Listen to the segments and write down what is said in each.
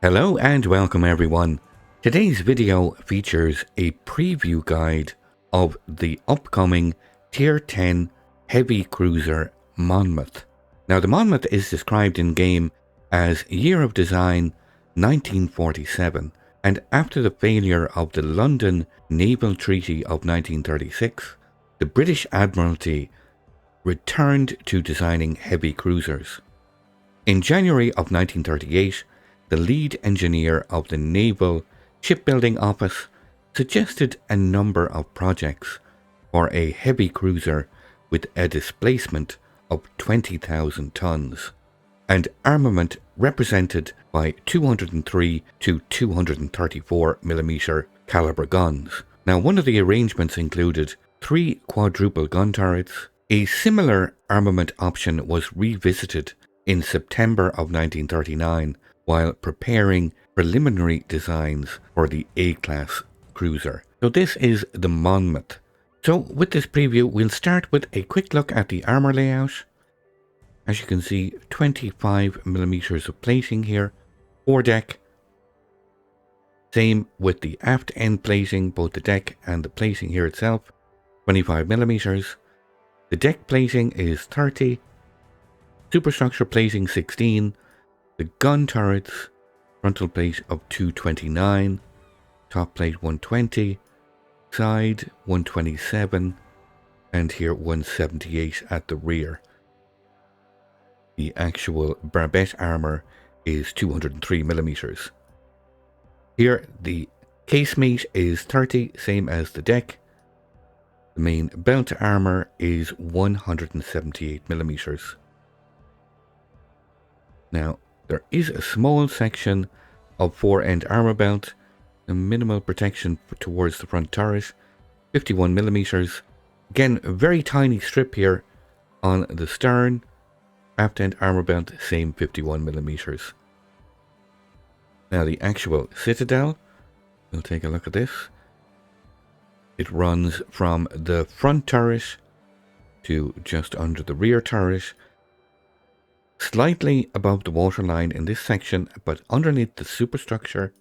Hello and welcome everyone. Today's video features a preview guide of the upcoming Tier 10 heavy cruiser Monmouth. Now the Monmouth is described in game as year of design 1947, and after the failure of the London Naval Treaty of 1936, the British Admiralty returned to designing heavy cruisers. In January of 1938, the lead engineer of the Naval Shipbuilding Office suggested a number of projects for a heavy cruiser with a displacement of 20,000 tons and armament represented by 203 to 234 mm caliber guns. Now, one of the arrangements included 3 quadruple gun turrets. A similar armament option was revisited in September of 1939 while preparing preliminary designs for the A-class cruiser. So this is the Monmouth. So with this preview, we'll start with a quick look at the armour layout. As you can see, 25 millimeters of plating here, foredeck. Same with the aft end plating, both the deck and the plating here itself, 25 millimeters. The deck plating is 30, superstructure plating 16, the gun turrets, frontal plate of 229, top plate 120, side 127, and here 178 at the rear. The actual barbette armour is 203 millimeters. Here the casemate is 30, same as the deck. The main belt armour is 178 millimeters. Now, there is a small section of fore-end armour belt, a minimal protection towards the front turret, 51 millimeters. Again, a very tiny strip here on the stern. Aft-end armour belt, same 51 millimeters. Now the actual citadel, we'll take a look at this. It runs from the front turret to just under the rear turret, slightly above the waterline in this section, but underneath the superstructure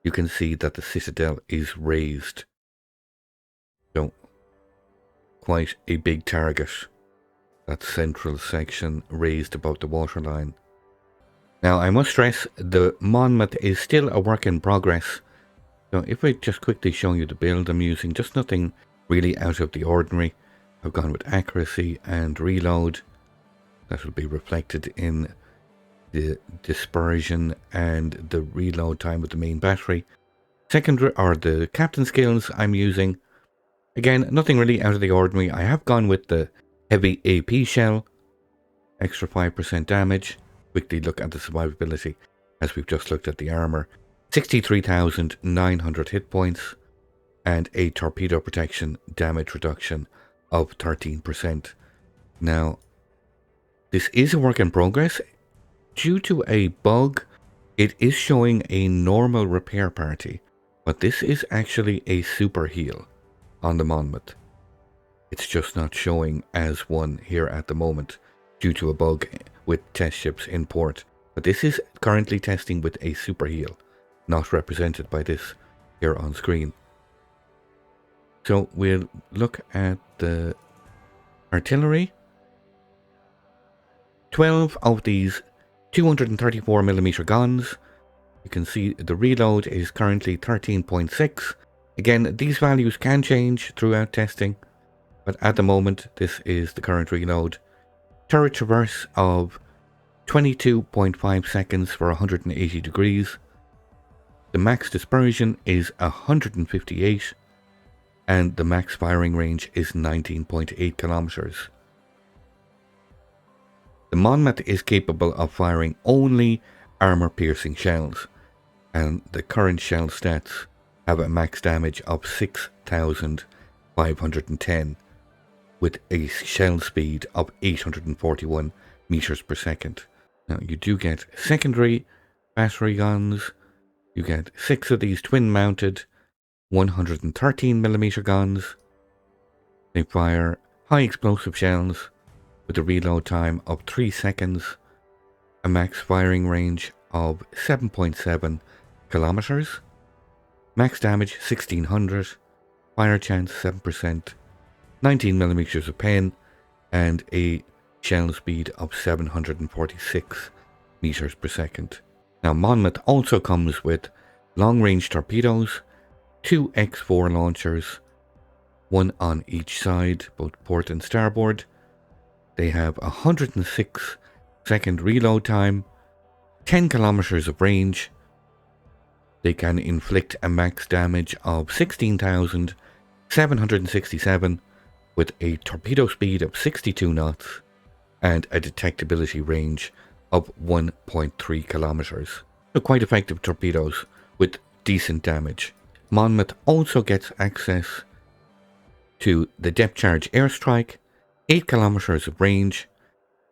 you can see that the citadel is raised. So quite a big target, that central section raised above the waterline. Now I must stress the Monmouth is still a work in progress. So if I just quickly show you the build I'm using, just nothing really out of the ordinary. I've gone with accuracy and reload. That will be reflected in the dispersion and the reload time with the main battery. Secondary, or the captain skills I'm using. Again, nothing really out of the ordinary. I have gone with the heavy AP shell. Extra 5% damage. Quickly look at the survivability as we've just looked at the armour. 63,900 hit points and a torpedo protection damage reduction of 13%. Now, this is a work in progress. Due to a bug, it is showing a normal repair party, but this is actually a super heal on the Monmouth. It's just not showing as one here at the moment due to a bug with test ships in port. But this is currently testing with a super heal, not represented by this here on screen. So we'll look at the artillery. 12 of these 234 millimeter guns. You can see the reload is currently 13.6. Again, these values can change throughout testing, but at the moment this is the current reload. Turret traverse of 22.5 seconds for 180 degrees. The max dispersion is 158 and the max firing range is 19.8 kilometers. The Monmouth is capable of firing only armour-piercing shells, and the current shell stats have a max damage of 6,510 with a shell speed of 841 meters per second. Now you do get secondary battery guns. You get 6 of these twin-mounted 113 millimeter guns. They fire high explosive shells with a reload time of 3 seconds, a max firing range of 7.7 kilometers, max damage 1600, fire chance 7%, 19 millimeters of pen, and a shell speed of 746 meters per second. Now, Monmouth also comes with long-range torpedoes, 2 X4 launchers, one on each side, both port and starboard. They have 106 second reload time, 10 kilometers of range. They can inflict a max damage of 16,767 with a torpedo speed of 62 knots and a detectability range of 1.3 kilometers. So quite effective torpedoes with decent damage. Monmouth also gets access to the depth charge airstrike, 8 kilometers of range.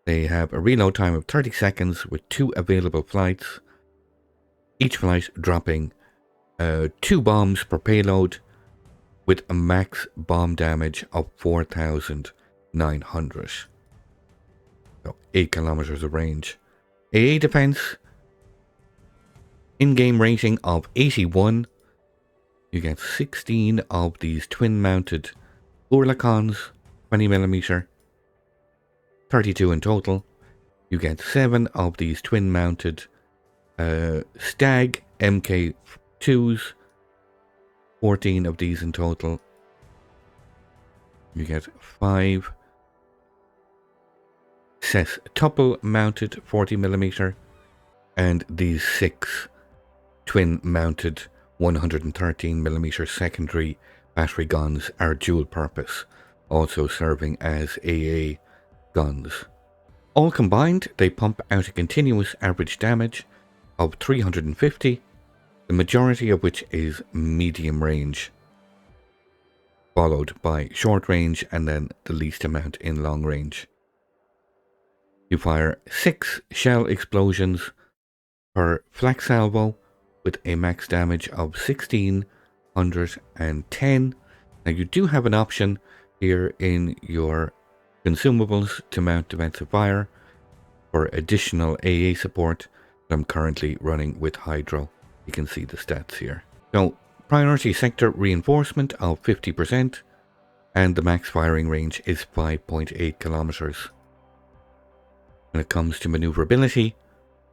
They have a reload time of 30 seconds with 2 available flights, each flight dropping 2 bombs per payload with a max bomb damage of 4,900. So 8 kilometers of range. AA defense, in-game rating of 81. You get 16 of these twin-mounted Oerlikons, 20mm, 32 in total. You get 7 of these twin-mounted Stag MK2s, 14 of these in total. You get 5 Cess tuple-mounted 40mm, and these 6 twin-mounted 113mm secondary battery guns are dual purpose, also serving as AA guns. All combined, they pump out a continuous average damage of 350, the majority of which is medium range, followed by short range and then the least amount in long range. You fire 6 shell explosions per flak salvo with a max damage of 1610. Now you do have an option here in your consumables to mount defensive fire for additional AA support, but I'm currently running with Hydro. You can see the stats here. So priority sector reinforcement of 50%, and the max firing range is 5.8 kilometers. When it comes to maneuverability,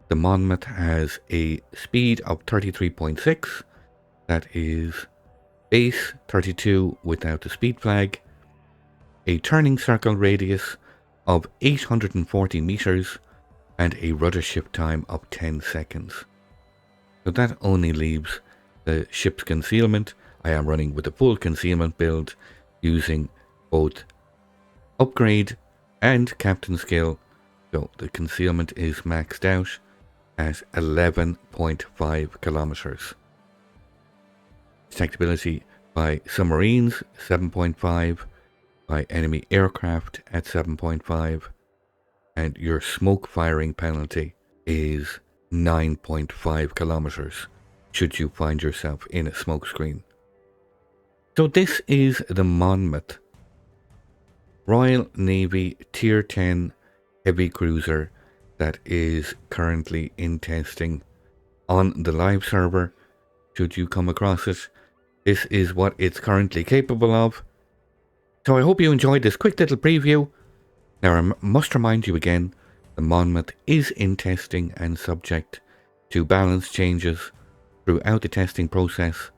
the Monmouth has a speed of 33.6, that is base 32 without the speed flag, a turning circle radius of 840 meters, and a rudder shift time of 10 seconds. So that only leaves the ship's concealment. I am running with a full concealment build using both upgrade and captain skill. So the concealment is maxed out at 11.5 kilometers. Detectability by submarines 7.5, by enemy aircraft at 7.5, and your smoke firing penalty is 9.5 kilometers should you find yourself in a smoke screen. So this is the Monmouth, Royal Navy Tier 10 heavy cruiser that is currently in testing on the live server. Should you come across it, this is what it's currently capable of. So I hope you enjoyed this quick little preview. Now I must remind you again, the Monmouth is in testing and subject to balance changes throughout the testing process.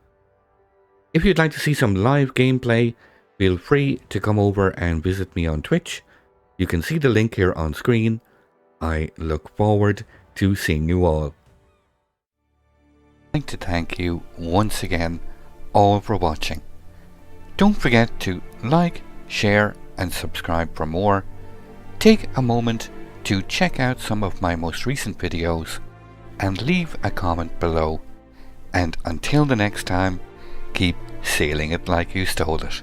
If you'd like to see some live gameplay, feel free to come over and visit me on Twitch. You can see the link here on screen. I look forward to seeing you all. I'd like to thank you once again all for watching. Don't forget to like, share and subscribe for more. Take a moment to check out some of my most recent videos and leave a comment below. And until the next time, keep sailing it like you stole it.